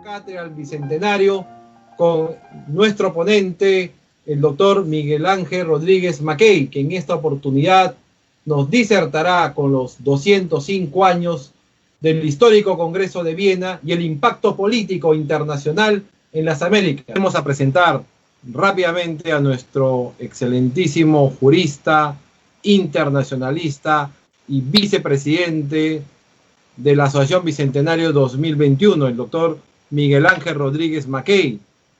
Cátedra al Bicentenario con nuestro ponente, el doctor Miguel Ángel Rodríguez Mackay, que en esta oportunidad nos disertará con los 205 años del histórico Congreso de Viena y el impacto político internacional en las Américas. Vamos a presentar rápidamente a nuestro excelentísimo jurista, internacionalista y vicepresidente de la Asociación Bicentenario 2021, el doctor Miguel Ángel Rodríguez Mackay,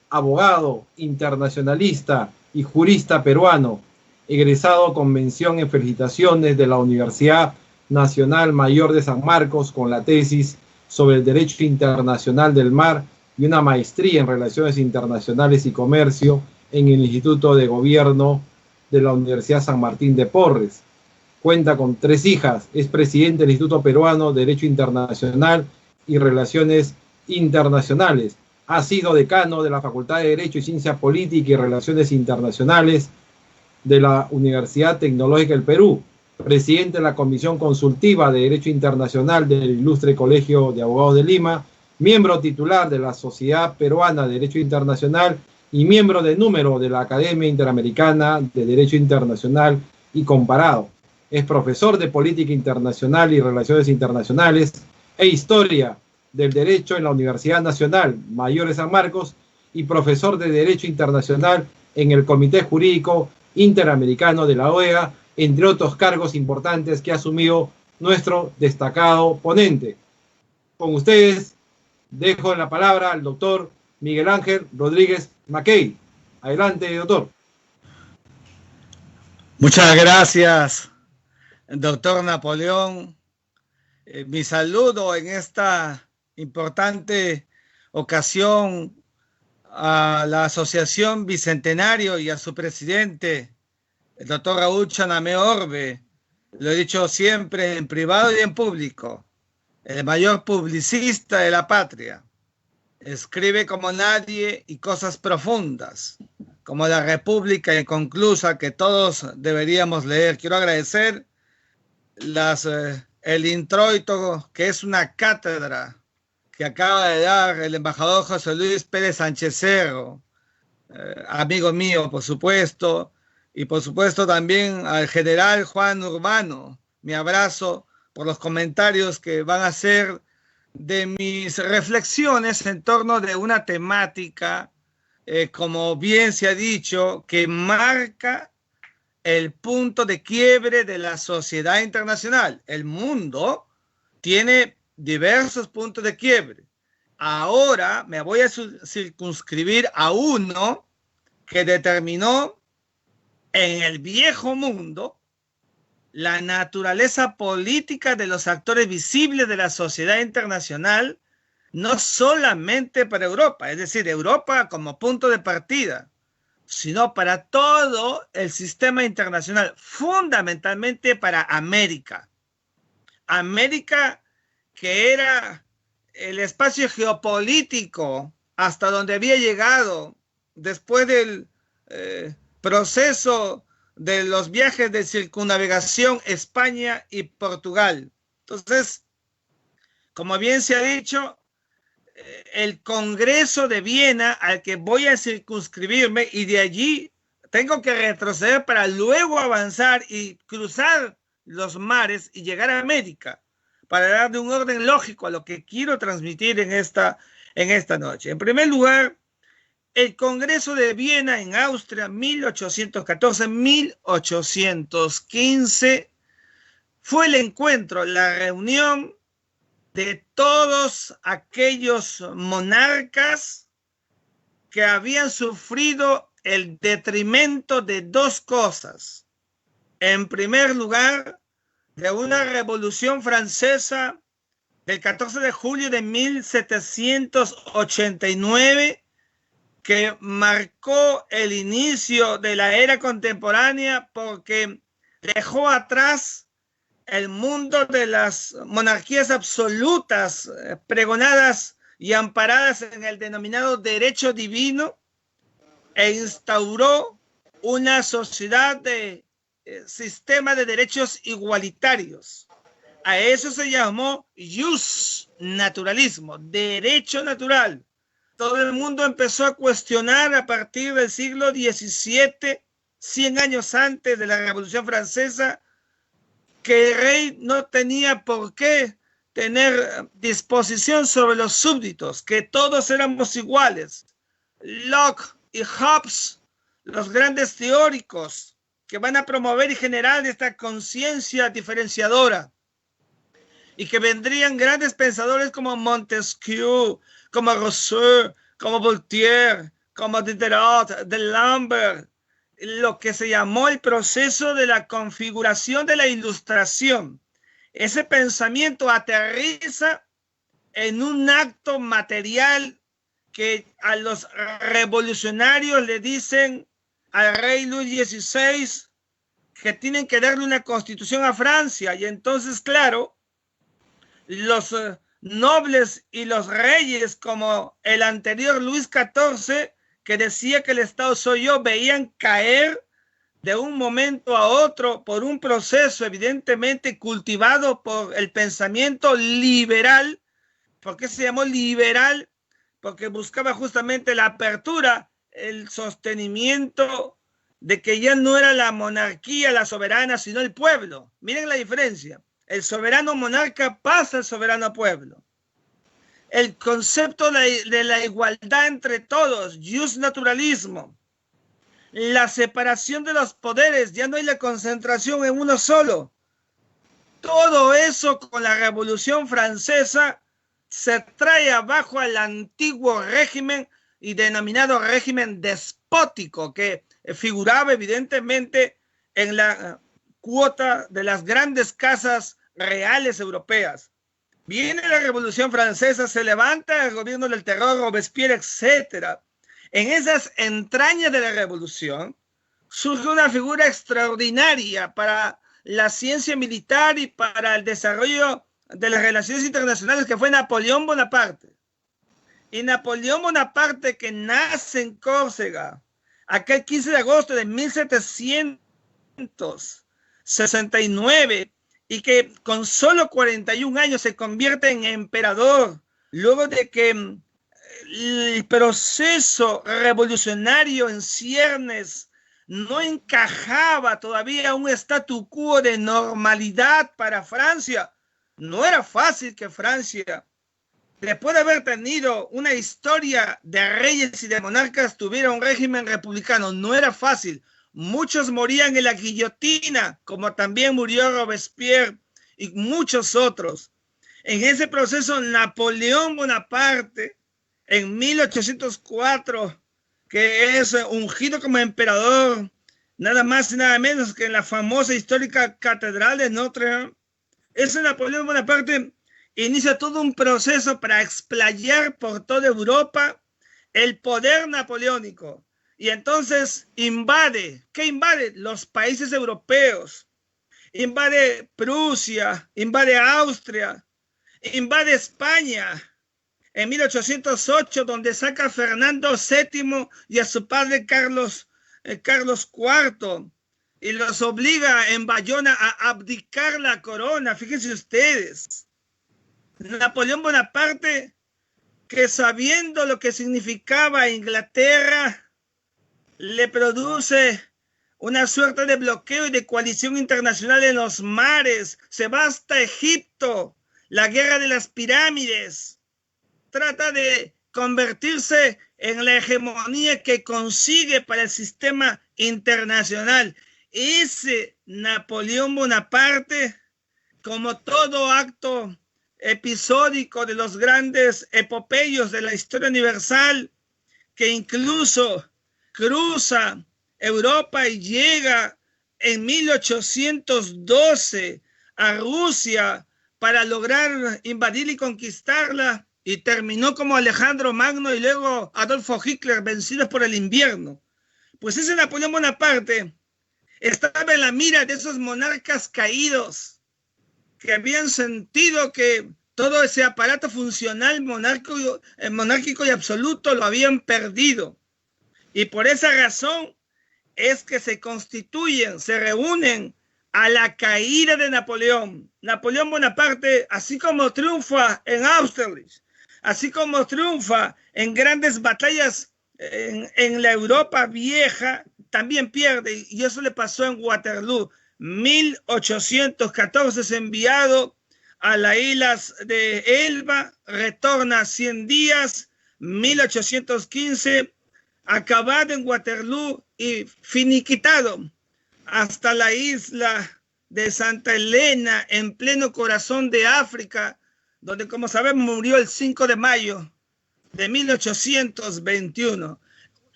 abogado, internacionalista y jurista peruano, egresado con mención en felicitaciones de la Universidad Nacional Mayor de San Marcos con la tesis sobre el Derecho Internacional del Mar y una maestría en Relaciones Internacionales y Comercio en el Instituto de Gobierno de la Universidad San Martín de Porres. Cuenta con 3 hijas, es presidente del Instituto Peruano de Derecho Internacional y Relaciones Internacionales. Ha sido decano de la Facultad de Derecho y Ciencia Política y Relaciones Internacionales de la Universidad Tecnológica del Perú, presidente de la Comisión Consultiva de Derecho Internacional del Ilustre Colegio de Abogados de Lima, miembro titular de la Sociedad Peruana de Derecho Internacional y miembro de número de la Academia Interamericana de Derecho Internacional y Comparado. Es profesor de Política Internacional y Relaciones Internacionales e Historia del Derecho en la Universidad Nacional Mayor de San Marcos y profesor de Derecho Internacional en el Comité Jurídico Interamericano de la OEA, entre otros cargos importantes que ha asumido nuestro destacado ponente. Con ustedes dejo la palabra al doctor Miguel Ángel Rodríguez Mackay. Adelante, doctor. Muchas gracias, doctor Napoleón. Mi saludo en esta importante ocasión a la Asociación Bicentenario y a su presidente, el doctor Raúl Chanamé Orbe. Lo he dicho siempre en privado y en público, el mayor publicista de la patria. Escribe como nadie y cosas profundas, como la República Inconclusa, que todos deberíamos leer. Quiero agradecer el introito, que es una cátedra que acaba de dar el embajador José Luis Pérez Sánchez Cerro, amigo mío, por supuesto, y por supuesto también al general Juan Urbano. Mi abrazo por los comentarios que van a hacer de mis reflexiones en torno de una temática, como bien se ha dicho, que marca el punto de quiebre de la sociedad internacional. El mundo tiene diversos puntos de quiebre. Ahora me voy a circunscribir a uno que determinó en el viejo mundo la naturaleza política de los actores visibles de la sociedad internacional, no solamente para Europa, es decir, Europa como punto de partida, sino para todo el sistema internacional, fundamentalmente para América. América, que era el espacio geopolítico hasta donde había llegado después del proceso de los viajes de circunnavegación España y Portugal. Entonces, como bien se ha dicho, el Congreso de Viena, al que voy a circunscribirme, y de allí tengo que retroceder para luego avanzar y cruzar los mares y llegar a América, para darle un orden lógico a lo que quiero transmitir en esta noche. En primer lugar, el Congreso de Viena en Austria, 1814-1815, fue el encuentro, la reunión de todos aquellos monarcas que habían sufrido el detrimento de dos cosas. En primer lugar, de una revolución francesa del 14 de julio de 1789 que marcó el inicio de la era contemporánea porque dejó atrás el mundo de las monarquías absolutas pregonadas y amparadas en el denominado derecho divino e instauró una sociedad de sistema de derechos igualitarios. A eso se llamó jus naturalismo, derecho natural. Todo el mundo empezó a cuestionar a partir del siglo XVII, 100 años antes de la Revolución Francesa, que el rey no tenía por qué tener disposición sobre los súbditos, que todos éramos iguales. Locke y Hobbes, los grandes teóricos que van a promover y generar esta conciencia diferenciadora, y que vendrían grandes pensadores como Montesquieu, como Rousseau, como Voltaire, como Diderot, D'Alembert, lo que se llamó el proceso de la configuración de la Ilustración. Ese pensamiento aterriza en un acto material que a los revolucionarios le dicen al rey Luis XVI que tienen que darle una constitución a Francia. Y entonces, claro, los nobles y los reyes, como el anterior Luis XIV, que decía que el Estado soy yo, veían caer de un momento a otro por un proceso evidentemente cultivado por el pensamiento liberal. ¿Por qué se llamó liberal? Porque buscaba justamente la apertura, el sostenimiento de que ya no era la monarquía la soberana, sino el pueblo. Miren la diferencia. El soberano monarca pasa al soberano pueblo. El concepto de la igualdad entre todos, jus naturalismo. La separación de los poderes, ya no hay la concentración en uno solo. Todo eso con la Revolución Francesa se trae abajo al antiguo régimen y denominado régimen despótico que figuraba evidentemente en la cuota de las grandes casas reales europeas. Viene la Revolución Francesa, se levanta el gobierno del terror, Robespierre, etc. En esas entrañas de la revolución surge una figura extraordinaria para la ciencia militar y para el desarrollo de las relaciones internacionales, que fue Napoleón Bonaparte. Y Napoleón Bonaparte, que nace en Córcega aquel 15 de agosto de 1769 y que con solo 41 años se convierte en emperador, luego de que el proceso revolucionario en ciernes no encajaba todavía un statu quo de normalidad para Francia. No era fácil que Francia, después de haber tenido una historia de reyes y de monarcas, tuviera un régimen republicano. No era fácil. Muchos morían en la guillotina, como también murió Robespierre y muchos otros. En ese proceso, Napoleón Bonaparte, en 1804, que es ungido como emperador, nada más y nada menos que en la famosa histórica Catedral de Notre Dame, ese Napoleón Bonaparte inicia todo un proceso para explayar por toda Europa el poder napoleónico. Y entonces invade, ¿qué invade? Los países europeos, invade Prusia, invade Austria, invade España en 1808, donde saca a Fernando VII y a su padre Carlos IV y los obliga en Bayona a abdicar la corona. Fíjense ustedes, Napoleón Bonaparte, que sabiendo lo que significaba Inglaterra, le produce una suerte de bloqueo y de coalición internacional en los mares. Se va hasta Egipto, la guerra de las pirámides. Trata de convertirse en la hegemonía que consigue para el sistema internacional. Ese Napoleón Bonaparte, como todo acto episódico de los grandes epopeyos de la historia universal, que incluso cruza Europa y llega en 1812 a Rusia para lograr invadir y conquistarla, y terminó como Alejandro Magno y luego Adolfo Hitler, vencidos por el invierno. Pues ese Napoleón Bonaparte estaba en la mira de esos monarcas caídos que habían sentido que todo ese aparato funcional monárquico y absoluto lo habían perdido. Y por esa razón es que se constituyen, se reúnen a la caída de Napoleón. Napoleón Bonaparte, así como triunfa en Austerlitz, así como triunfa en grandes batallas en la Europa vieja, también pierde, y eso le pasó en Waterloo. 1814 es enviado a las islas de Elba, retorna 100 días, 1815, acabado en Waterloo y finiquitado hasta la isla de Santa Elena, en pleno corazón de África, donde, como sabemos, murió el 5 de mayo de 1821.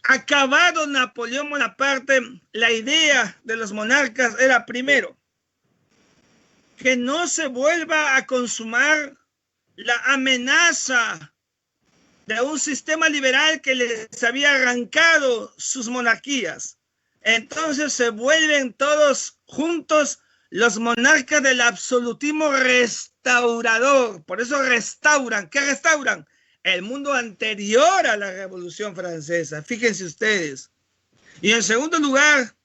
Acabado Napoleón Bonaparte, la idea de los monarcas era, primero, que no se vuelva a consumar la amenaza de un sistema liberal que les había arrancado sus monarquías. Entonces se vuelven todos juntos los monarcas del absolutismo restaurador. Por eso restauran. ¿Qué restauran? El mundo anterior a la Revolución Francesa. Fíjense ustedes. Y en segundo lugar,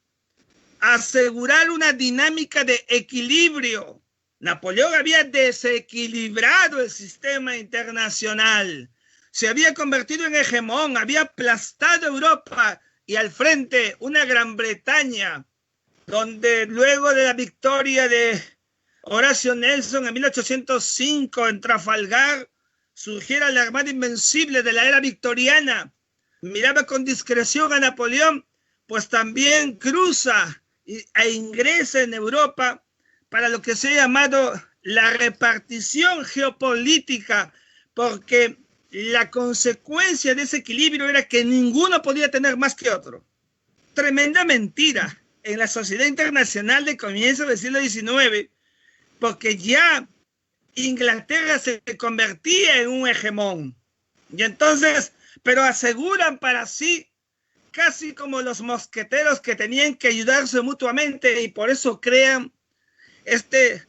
asegurar una dinámica de equilibrio. Napoleón había desequilibrado el sistema internacional. Se había convertido en hegemón, había aplastado Europa, y al frente una Gran Bretaña, donde luego de la victoria de Horacio Nelson en 1805 en Trafalgar, surgiera la Armada Invencible de la era victoriana. Miraba con discreción a Napoleón, pues también cruza e ingresa en Europa para lo que se ha llamado la repartición geopolítica, porque la consecuencia de ese equilibrio era que ninguno podía tener más que otro. Tremenda mentira en la sociedad internacional de comienzo del siglo XIX, porque ya Inglaterra se convertía en un hegemón. Y entonces, pero aseguran para sí, casi como los mosqueteros que tenían que ayudarse mutuamente, y por eso crean este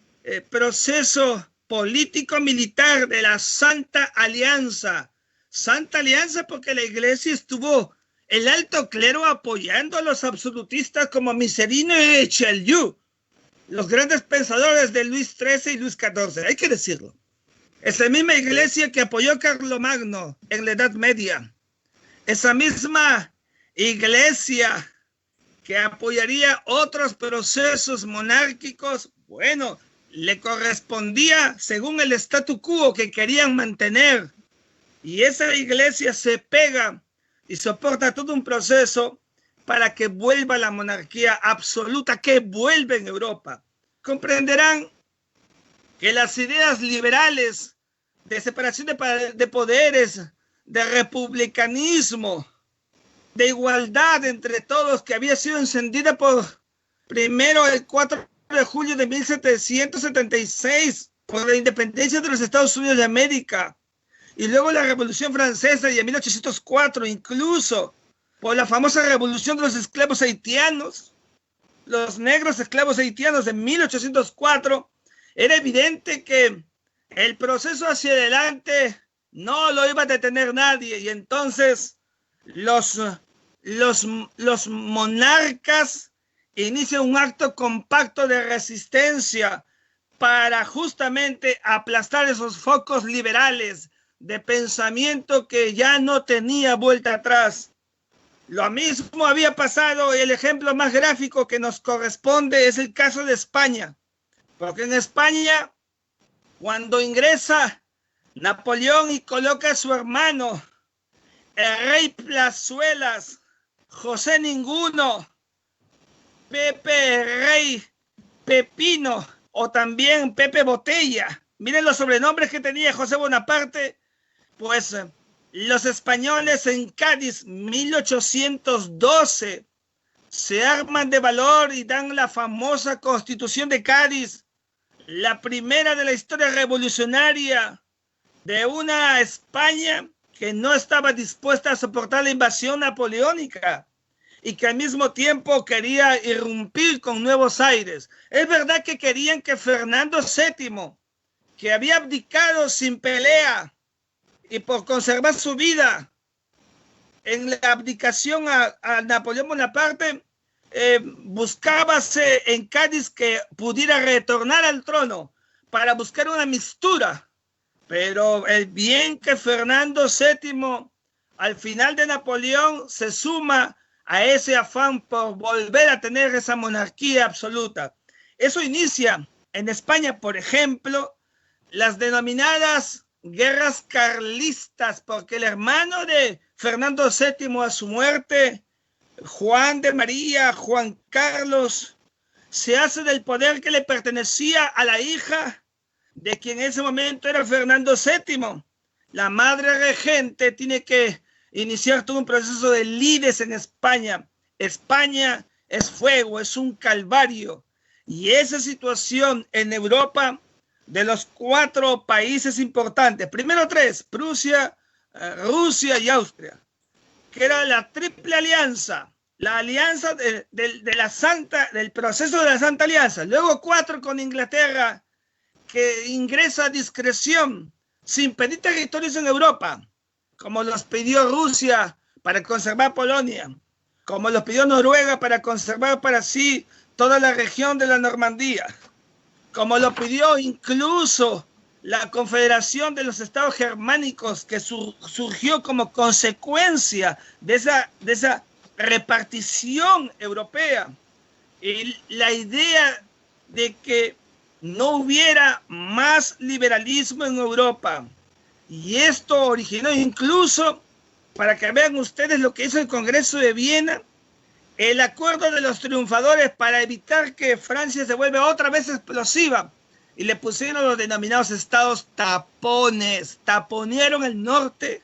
proceso político-militar de la Santa Alianza. Santa Alianza porque la iglesia estuvo, el alto clero, apoyando a los absolutistas como Miserino y Richelieu, los grandes pensadores de Luis XIII y Luis XIV, hay que decirlo. Esa misma iglesia que apoyó a Carlomagno en la Edad Media, esa misma iglesia que apoyaría otros procesos monárquicos, bueno, le correspondía según el statu quo que querían mantener. Y esa iglesia se pega y soporta todo un proceso para que vuelva la monarquía absoluta, que vuelve en Europa. Comprenderán que las ideas liberales de separación de poderes, de republicanismo, de igualdad entre todos, que había sido encendida por primero el 4 de julio de 1776 por la independencia de los Estados Unidos de América, y luego la Revolución Francesa y en 1804 incluso por la famosa revolución de los esclavos haitianos, los negros esclavos haitianos de 1804, era evidente que el proceso hacia adelante no lo iba a detener nadie, y entonces los monarcas inician un acto compacto de resistencia para justamente aplastar esos focos liberales de pensamiento que ya no tenía vuelta atrás. Lo mismo había pasado, y el ejemplo más gráfico que nos corresponde es el caso de España, porque en España, cuando ingresa Napoleón y coloca a su hermano, el rey Plazuelas, José Ninguno, Pepe Rey Pepino, o también Pepe Botella, miren los sobrenombres que tenía José Bonaparte, pues Los españoles en Cádiz, 1812, se arman de valor y dan la famosa Constitución de Cádiz, la primera de la historia revolucionaria de una España que no estaba dispuesta a soportar la invasión napoleónica y que al mismo tiempo quería irrumpir con nuevos aires. Es verdad que querían que Fernando VII, que había abdicado sin pelea y por conservar su vida en la abdicación a Napoleón Bonaparte, buscábase en Cádiz que pudiera retornar al trono para buscar una mistura. Pero el bien que Fernando VII, al final de Napoleón, se suma a ese afán por volver a tener esa monarquía absoluta. Eso inicia en España, por ejemplo, las denominadas guerras carlistas, porque el hermano de Fernando VII a su muerte, Juan de María, Juan Carlos, se hace del poder que le pertenecía a la hija de quien en ese momento era Fernando VII. La madre regente tiene que iniciar todo un proceso de lides en España. España es fuego, es un calvario. Y esa situación en Europa, de los 4 países importantes, primero 3, Prusia, Rusia y Austria, que era la triple alianza, la alianza del proceso de la Santa Alianza, luego 4 con Inglaterra, que ingresa a discreción sin pedir territorios en Europa, como los pidió Rusia para conservar Polonia, como los pidió Noruega para conservar para sí toda la región de la Normandía, como lo pidió incluso la Confederación de los Estados Germánicos, que surgió como consecuencia de esa repartición europea. Y la idea de que no hubiera más liberalismo en Europa. Y esto originó incluso, para que vean ustedes lo que hizo el Congreso de Viena, el acuerdo de los triunfadores para evitar que Francia se vuelva otra vez explosiva. Y le pusieron los denominados estados tapones. Taponearon el norte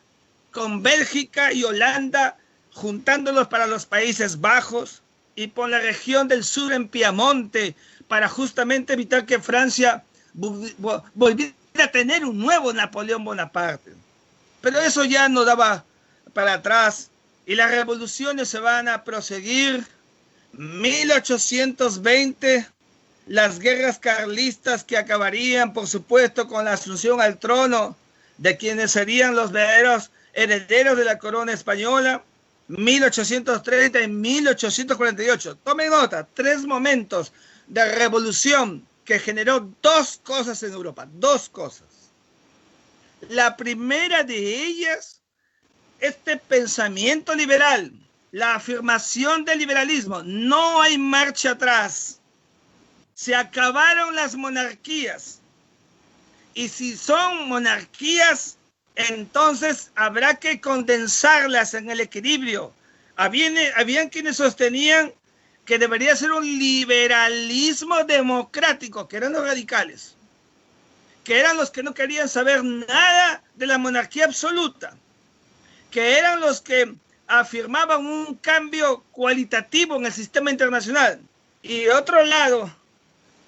con Bélgica y Holanda, juntándolos para los Países Bajos, y por la región del sur en Piamonte, para justamente evitar que Francia volviera a tener un nuevo Napoleón Bonaparte. Pero eso ya no daba para atrás y las revoluciones se van a proseguir. 1820, las guerras carlistas que acabarían, por supuesto, con la asunción al trono de quienes serían los verdaderos herederos de la corona española. 1830 y 1848. Tomen nota, 3 momentos de revolución que generó 2 cosas en Europa, 2 cosas. La primera de ellas, este pensamiento liberal, la afirmación del liberalismo. No hay marcha atrás. Se acabaron las monarquías. Y si son monarquías, entonces habrá que condensarlas en el equilibrio. Habían quienes sostenían que debería ser un liberalismo democrático, que eran los radicales, que eran los que no querían saber nada de la monarquía absoluta, que eran los que afirmaban un cambio cualitativo en el sistema internacional. Y de otro lado,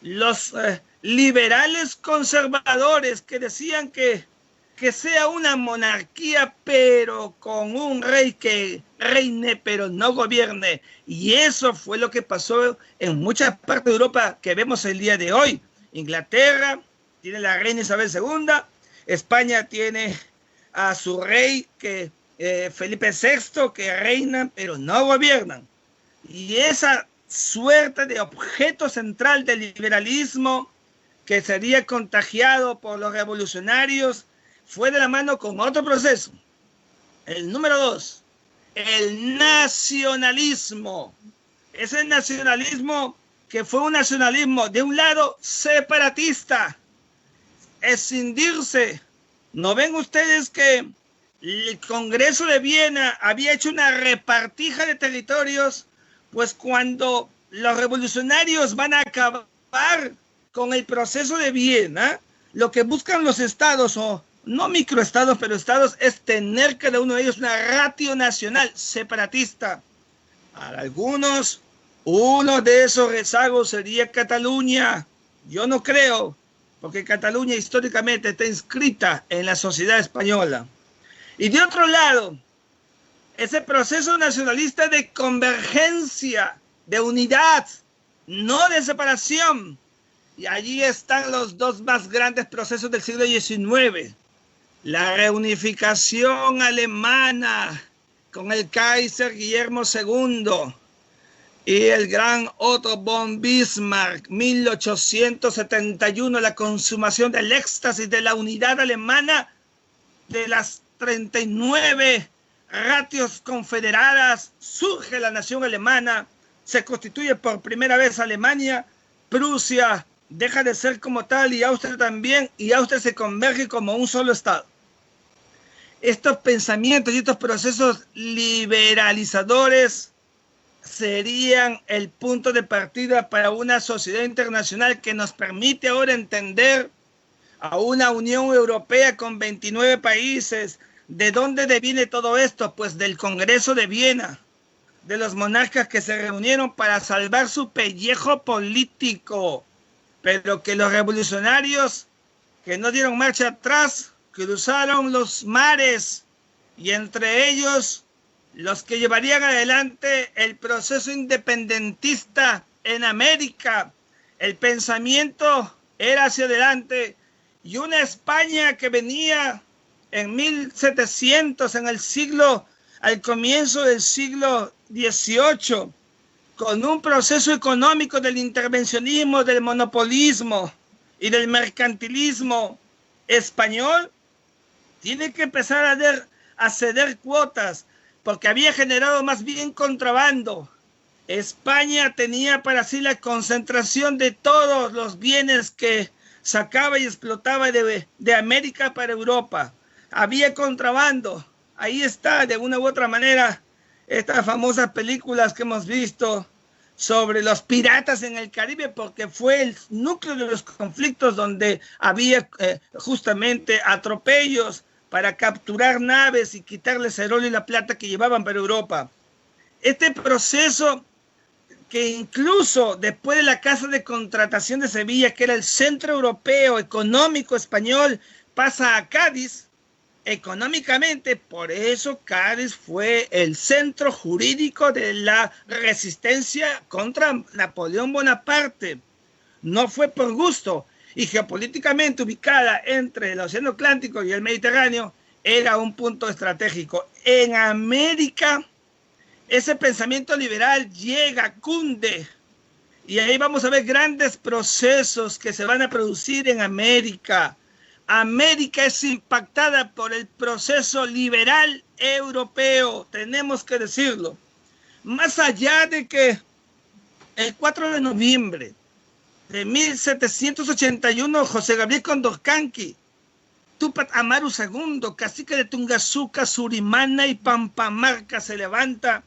los liberales conservadores que decían que sea una monarquía, pero con un rey que reine, pero no gobierne. Y eso fue lo que pasó en muchas partes de Europa que vemos el día de hoy. Inglaterra tiene la reina Isabel II, España tiene a su rey, Felipe VI, que reina, pero no gobiernan. Y esa suerte de objeto central del liberalismo que sería contagiado por los revolucionarios fue de la mano con otro proceso. El número 2, el nacionalismo. Ese nacionalismo que fue un nacionalismo, de un lado, separatista, escindirse. ¿No ven ustedes que el Congreso de Viena había hecho una repartija de territorios? Pues cuando los revolucionarios van a acabar con el proceso de Viena, lo que buscan los estados o no microestados, pero estados, es tener cada uno de ellos una ratio nacional separatista. Para algunos, uno de esos rezagos sería Cataluña. Yo no creo, porque Cataluña históricamente está inscrita en la sociedad española. Y de otro lado, ese proceso nacionalista de convergencia, de unidad, no de separación. Y allí están los dos más grandes procesos del siglo XIX. La reunificación alemana con el Kaiser Guillermo II y el gran Otto von Bismarck, 1871, la consumación del éxtasis de la unidad alemana de las 39 ratios confederadas, surge la nación alemana, se constituye por primera vez Alemania, Prusia deja de ser como tal y Austria también, y Austria se converge como un solo estado. Estos pensamientos y estos procesos liberalizadores serían el punto de partida para una sociedad internacional que nos permite ahora entender a una Unión Europea con 29 países. ¿De dónde deviene todo esto? Pues del Congreso de Viena, de los monarcas que se reunieron para salvar su pellejo político, pero que los revolucionarios que no dieron marcha atrás cruzaron los mares, y entre ellos los que llevarían adelante el proceso independentista en América. El pensamiento era hacia adelante, y una España que venía en 1700, al comienzo del siglo XVIII, con un proceso económico del intervencionismo, del monopolismo y del mercantilismo español, tiene que empezar a ceder cuotas, porque había generado más bien contrabando. España tenía para sí la concentración de todos los bienes que sacaba y explotaba de América para Europa. Había contrabando. Ahí está, de una u otra manera, estas famosas películas que hemos visto sobre los piratas en el Caribe, porque fue el núcleo de los conflictos donde había justamente atropellos para capturar naves y quitarles el oro y la plata que llevaban para Europa. Este proceso, que incluso después de la Casa de Contratación de Sevilla, que era el centro europeo económico español, pasa a Cádiz. Económicamente, por eso Cádiz fue el centro jurídico de la resistencia contra Napoleón Bonaparte. No fue por gusto, y geopolíticamente ubicada entre el Océano Atlántico y el Mediterráneo, era un punto estratégico. En América, ese pensamiento liberal llega, cunde, y ahí vamos a ver grandes procesos que se van a producir en América. América es impactada por el proceso liberal europeo, tenemos que decirlo. Más allá de que el 4 de noviembre de 1781, José Gabriel Condorcanqui, Túpac Amaru II, cacique de Tungazuca, Surimana y Pampamarca, se levanta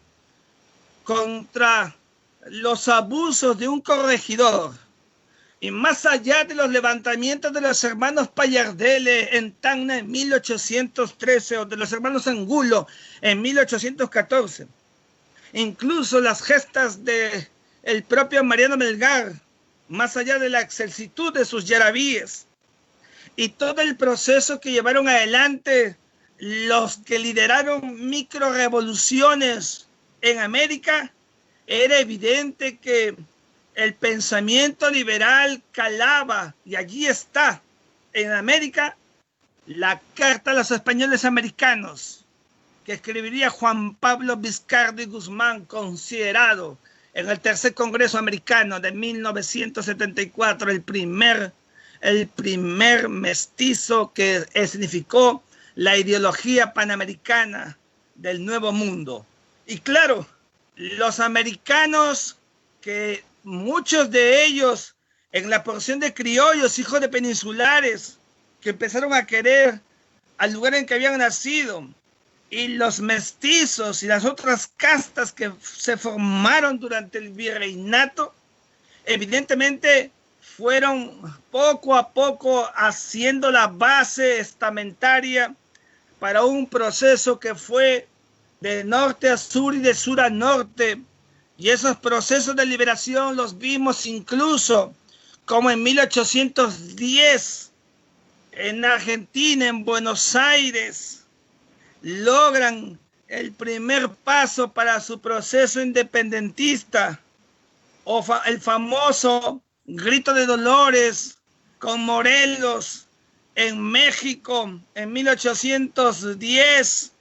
contra los abusos de un corregidor. Y más allá de los levantamientos de los hermanos Pallardelle en Tacna en 1813 o de los hermanos Angulo en 1814, incluso las gestas de el propio Mariano Melgar, más allá de la excelsitud de sus yarabíes, y todo el proceso que llevaron adelante los que lideraron microrevoluciones en América, era evidente que el pensamiento liberal calaba, y allí está, en América, la Carta a los Españoles Americanos, que escribiría Juan Pablo Vizcardo y Guzmán, considerado en el Tercer Congreso Americano de 1974 el primer mestizo que significó la ideología panamericana del Nuevo Mundo. Y claro, los americanos, que muchos de ellos en la porción de criollos, hijos de peninsulares, que empezaron a querer al lugar en que habían nacido, y los mestizos y las otras castas que se formaron durante el virreinato, evidentemente fueron poco a poco haciendo la base estamentaria para un proceso que fue de norte a sur y de sur a norte. Y esos procesos de liberación los vimos incluso como en 1810 en Argentina, en Buenos Aires, logran el primer paso para su proceso independentista, o el famoso Grito de Dolores con Morelos en México en 1810,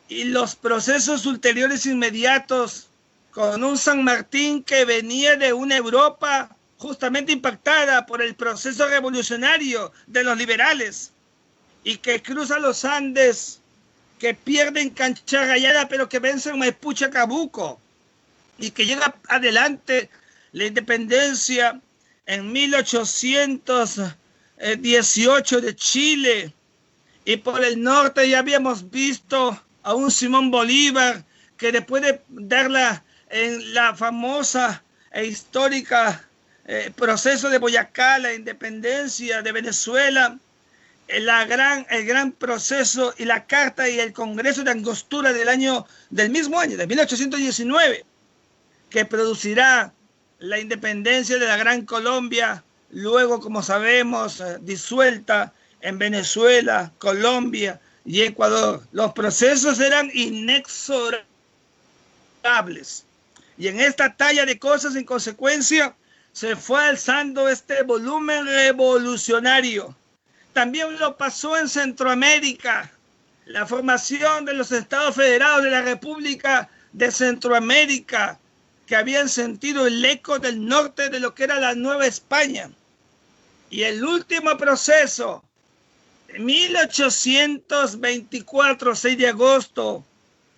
y los procesos ulteriores inmediatos con un San Martín que venía de una Europa justamente impactada por el proceso revolucionario de los liberales y que cruza los Andes, que pierde en Cancha Rayada, pero que vence en Maipú, Chacabuco, y que llega adelante la independencia en 1818 de Chile. Y por el norte ya habíamos visto a un Simón Bolívar que después de darla en la famosa e histórica proceso de Boyacá, la independencia de Venezuela, el gran proceso y la carta y el Congreso de Angostura del mismo año, de 1819, que producirá la independencia de la Gran Colombia, luego, como sabemos, disuelta en Venezuela, Colombia y Ecuador. Los procesos eran inexorables. Y en esta talla de cosas, en consecuencia, se fue alzando este volumen revolucionario. También lo pasó en Centroamérica, la formación de los Estados Federados de la República de Centroamérica, que habían sentido el eco del norte de lo que era la Nueva España. Y el último proceso, 1824, 6 de agosto,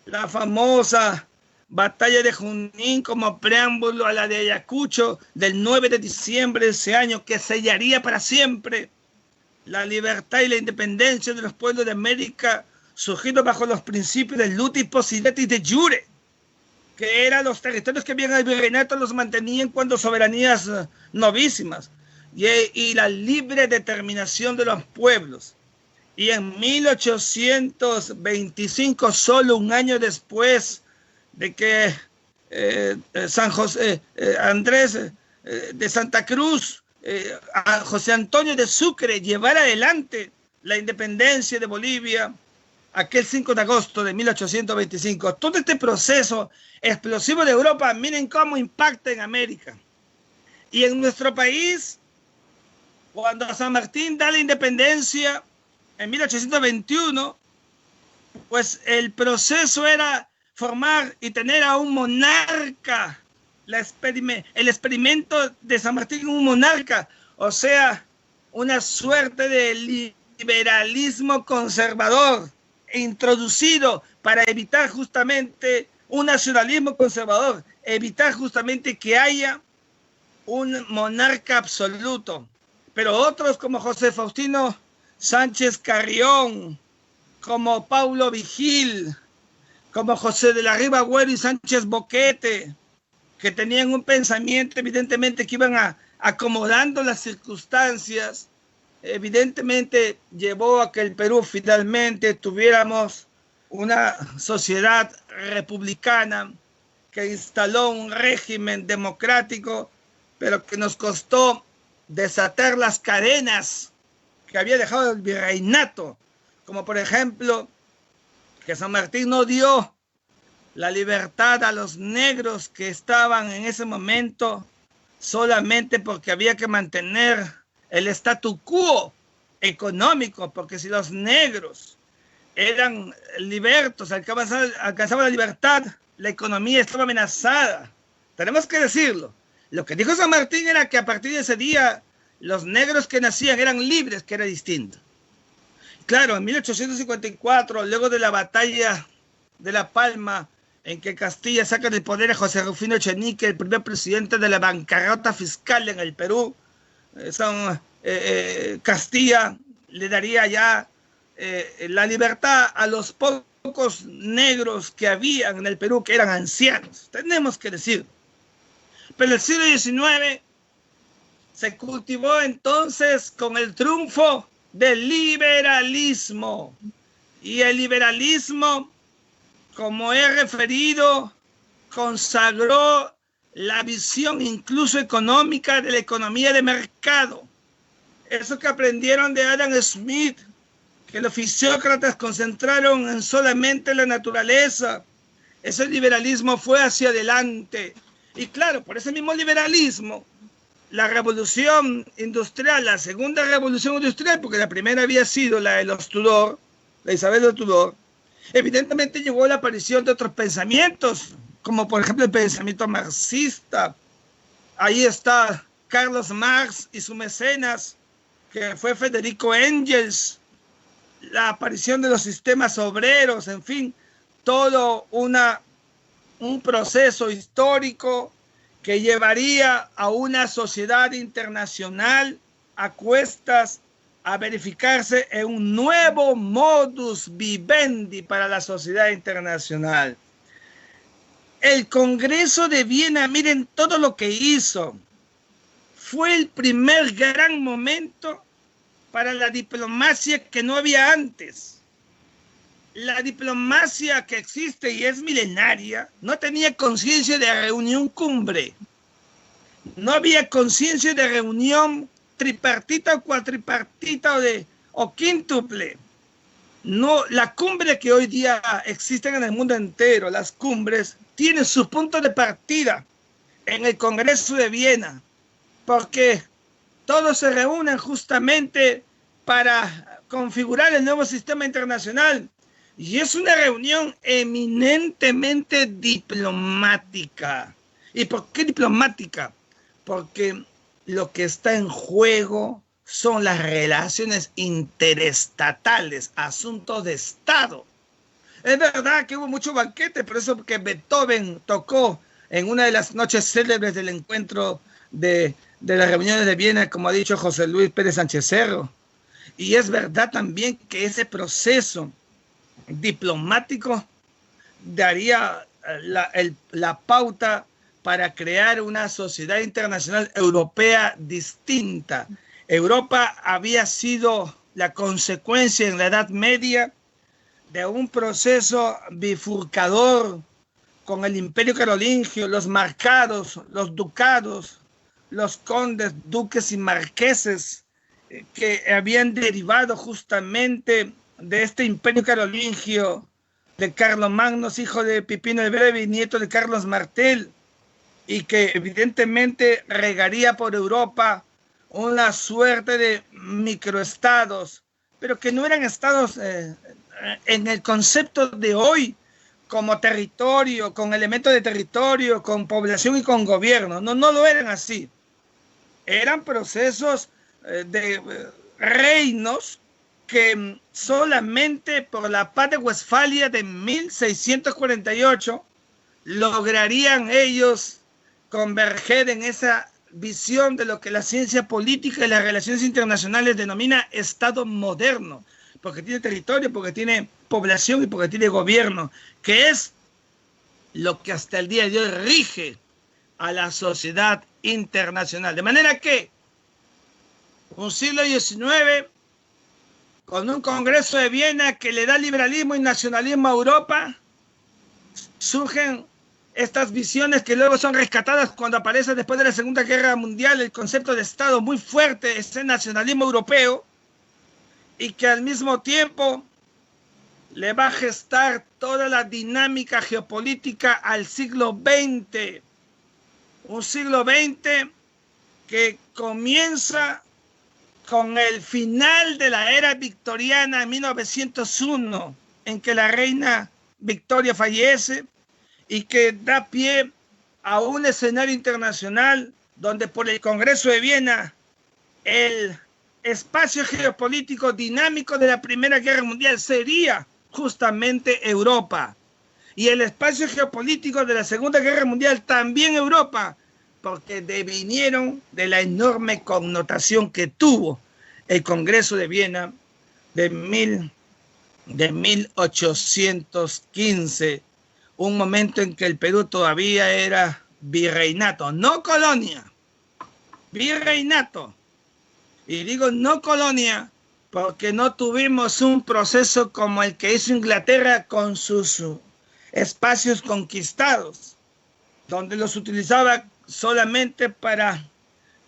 la famosa Batalla de Junín como preámbulo a la de Ayacucho del 9 de diciembre de ese año, que sellaría para siempre la libertad y la independencia de los pueblos de América, surgidos bajo los principios del lutis possidetis de jure, que eran los territorios que bien el virreinato los mantenían cuando soberanías novísimas, y la libre determinación de los pueblos. Y en 1825, solo un año después de que San José Andrés de Santa Cruz, a José Antonio de Sucre llevara adelante la independencia de Bolivia, aquel 5 de agosto de 1825. Todo este proceso explosivo de Europa, miren cómo impacta en América. Y en nuestro país, cuando San Martín da la independencia en 1821, pues el proceso era formar y tener a un monarca, el experimento de San Martín, un monarca, o sea, una suerte de liberalismo conservador introducido para evitar justamente un nacionalismo conservador, evitar justamente que haya un monarca absoluto. Pero otros como José Faustino Sánchez Carrión, como Paulo Vigil, como José de la Riva Agüero y Sánchez Boquete, que tenían un pensamiento evidentemente que iban acomodando las circunstancias, evidentemente llevó a que el Perú finalmente tuviéramos una sociedad republicana que instaló un régimen democrático, pero que nos costó desatar las cadenas que había dejado el virreinato, como por ejemplo que San Martín no dio la libertad a los negros que estaban en ese momento solamente porque había que mantener el statu quo económico, porque si los negros eran libertos, alcanzaban la libertad, la economía estaba amenazada. Tenemos que decirlo. Lo que dijo San Martín era que a partir de ese día los negros que nacían eran libres, que era distinto. Claro, en 1854, luego de la batalla de La Palma, en que Castilla saca del poder a José Rufino Echenique, el primer presidente de la bancarrota fiscal en el Perú, Castilla le daría ya la libertad a los pocos negros que habían en el Perú, que eran ancianos, tenemos que decir. Pero el siglo XIX se cultivó entonces con el triunfo del liberalismo. Y el liberalismo, como he referido, consagró la visión incluso económica de la economía de mercado. Eso que aprendieron de Adam Smith, que los fisiócratas concentraron en solamente la naturaleza. Ese liberalismo fue hacia adelante. Y claro, por ese mismo liberalismo, la revolución industrial, la segunda revolución industrial, porque la primera había sido la de los Tudor, la Isabel de Tudor, evidentemente llevó a la aparición de otros pensamientos, como por ejemplo el pensamiento marxista. Ahí está Carlos Marx y su mecenas, que fue Federico Engels, la aparición de los sistemas obreros, en fin, todo un proceso histórico que llevaría a una sociedad internacional a cuestas a verificarse en un nuevo modus vivendi para la sociedad internacional. El Congreso de Viena, miren todo lo que hizo. Fue el primer gran momento para la diplomacia que no había antes. La diplomacia que existe y es milenaria no tenía conciencia de reunión cumbre. No había conciencia de reunión tripartita o cuatripartita o quíntuple. No, la cumbre que hoy día existen en el mundo entero, las cumbres, tienen sus puntos de partida en el Congreso de Viena, porque todos se reúnen justamente para configurar el nuevo sistema internacional. Y es una reunión eminentemente diplomática. ¿Y por qué diplomática? Porque lo que está en juego son las relaciones interestatales, asuntos de Estado. Es verdad que hubo mucho banquete, por eso que Beethoven tocó en una de las noches célebres del encuentro de las reuniones de Viena, como ha dicho José Luis Pérez Sánchez Cerro. Y es verdad también que ese proceso diplomático daría la pauta para crear una sociedad internacional europea distinta. Europa había sido la consecuencia en la Edad Media de un proceso bifurcador con el Imperio Carolingio, los marcados, los ducados, los condes, duques y marqueses que habían derivado justamente de este Imperio Carolingio de Carlomagno, hijo de Pipino el Breve y nieto de Carlos Martel, y que evidentemente regaría por Europa una suerte de microestados, pero que no eran estados en el concepto de hoy como territorio, con elementos de territorio, con población y con gobierno. No lo eran así. Eran procesos de reinos que solamente por la paz de Westfalia de 1648 lograrían ellos converger en esa visión de lo que la ciencia política y las relaciones internacionales denomina Estado moderno, porque tiene territorio, porque tiene población y porque tiene gobierno, que es lo que hasta el día de hoy rige a la sociedad internacional. De manera que un siglo XIX, con un Congreso de Viena que le da liberalismo y nacionalismo a Europa, surgen estas visiones que luego son rescatadas cuando aparece después de la Segunda Guerra Mundial el concepto de Estado muy fuerte, ese nacionalismo europeo, y que al mismo tiempo le va a gestar toda la dinámica geopolítica al siglo XX. Un siglo XX que comienza con el final de la era victoriana en 1901, en que la reina Victoria fallece, y que da pie a un escenario internacional donde por el Congreso de Viena el espacio geopolítico dinámico de la Primera Guerra Mundial sería justamente Europa, y el espacio geopolítico de la Segunda Guerra Mundial también Europa, porque devinieron de la enorme connotación que tuvo el Congreso de Viena de 1815, un momento en que el Perú todavía era virreinato, no colonia. virreinato. Y digo no colonia porque no tuvimos un proceso como el que hizo Inglaterra con sus espacios conquistados, donde los utilizaba solamente para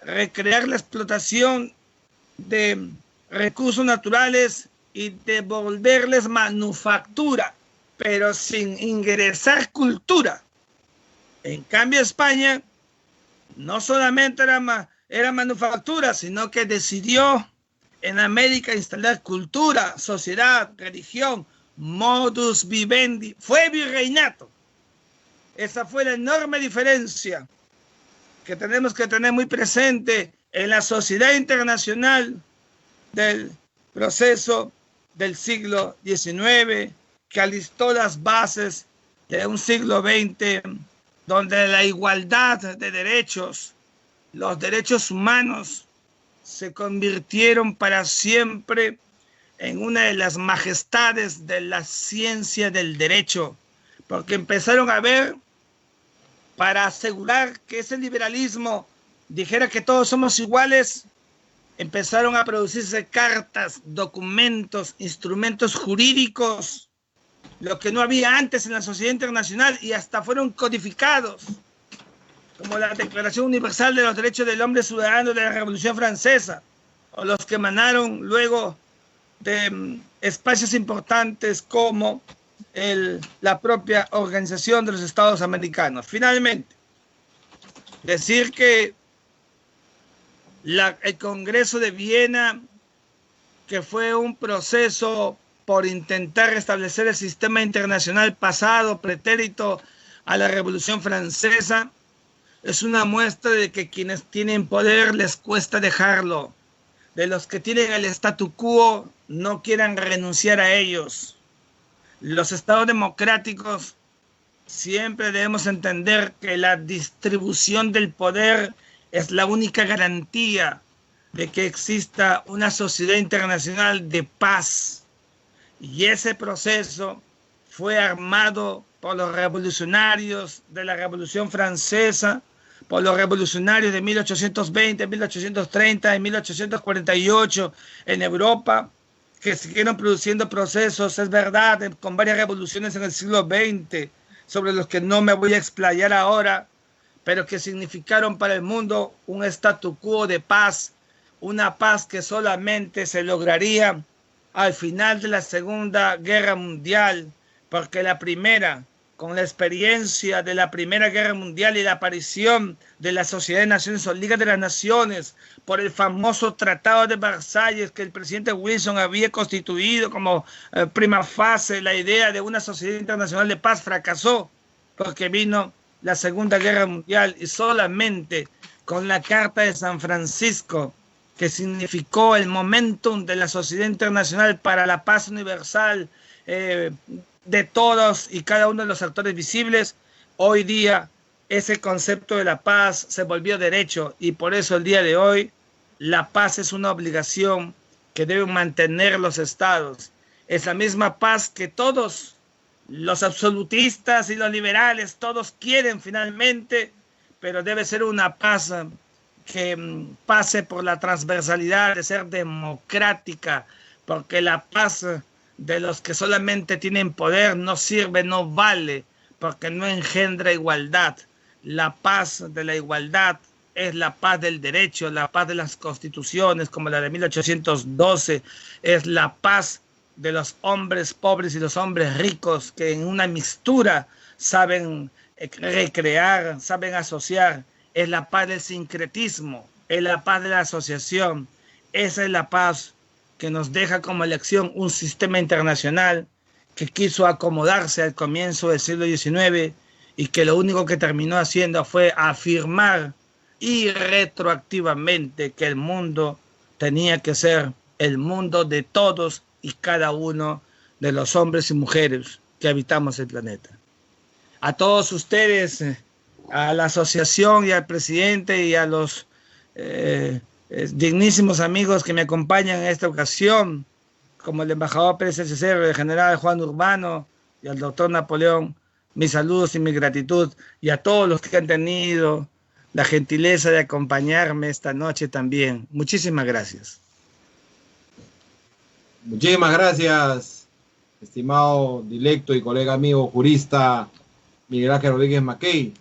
recrear la explotación de recursos naturales y devolverles manufactura, pero sin ingresar cultura. En cambio, España no solamente era manufactura, sino que decidió en América instalar cultura, sociedad, religión, modus vivendi. Fue virreinato. Esa fue la enorme diferencia que tenemos que tener muy presente en la sociedad internacional del proceso del siglo XIX, que alistó las bases de un siglo XX donde la igualdad de derechos, los derechos humanos, se convirtieron para siempre en una de las majestades de la ciencia del derecho, porque empezaron a ver, para asegurar que ese liberalismo dijera que todos somos iguales, empezaron a producirse cartas, documentos, instrumentos jurídicos, lo que no había antes en la sociedad internacional, y hasta fueron codificados, como la Declaración Universal de los Derechos del Hombre Ciudadano de la Revolución Francesa, o los que emanaron luego de espacios importantes como la propia Organización de los Estados Americanos. Finalmente, decir que el Congreso de Viena, que fue un proceso por intentar restablecer el sistema internacional pasado, pretérito a la Revolución Francesa, es una muestra de que quienes tienen poder les cuesta dejarlo, de los que tienen el statu quo no quieran renunciar a ellos. Los estados democráticos siempre debemos entender que la distribución del poder es la única garantía de que exista una sociedad internacional de paz. Y ese proceso fue armado por los revolucionarios de la Revolución Francesa, por los revolucionarios de 1820, 1830 y 1848 en Europa, que siguieron produciendo procesos, es verdad, con varias revoluciones en el siglo XX, sobre los que no me voy a explayar ahora, pero que significaron para el mundo un statu quo de paz, una paz que solamente se lograría al final de la Segunda Guerra Mundial, porque la primera, con la experiencia de la Primera Guerra Mundial y la aparición de la Sociedad de Naciones o Liga de las Naciones, por el famoso Tratado de Versalles que el presidente Wilson había constituido como prima fase, la idea de una sociedad internacional de paz fracasó, porque vino la Segunda Guerra Mundial, y solamente con la Carta de San Francisco, que significó el momentum de la sociedad internacional para la paz universal de todos y cada uno de los actores visibles, hoy día ese concepto de la paz se volvió derecho, y por eso el día de hoy la paz es una obligación que deben mantener los estados. Es la misma paz que todos los absolutistas y los liberales, todos quieren finalmente, pero debe ser una paz que pase por la transversalidad de ser democrática, porque la paz de los que solamente tienen poder no sirve, no vale, porque no engendra igualdad. La paz de la igualdad es la paz del derecho, la paz de las constituciones como la de 1812, es la paz de los hombres pobres y los hombres ricos que en una mixtura saben recrear, saben asociar. Es la paz del sincretismo, es la paz de la asociación. Esa es la paz que nos deja como lección un sistema internacional que quiso acomodarse al comienzo del siglo XIX y que lo único que terminó haciendo fue afirmar y retroactivamente que el mundo tenía que ser el mundo de todos y cada uno de los hombres y mujeres que habitamos el planeta. A todos ustedes, a la asociación y al presidente y a los dignísimos amigos que me acompañan en esta ocasión, como el embajador Pérez Cesero, el general Juan Urbano y al doctor Napoleón, mis saludos y mi gratitud, y a todos los que han tenido la gentileza de acompañarme esta noche también. Muchísimas gracias. Muchísimas gracias, estimado directo y colega amigo jurista Miguel Ángel Rodríguez Mackey,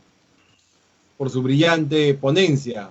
por su brillante ponencia.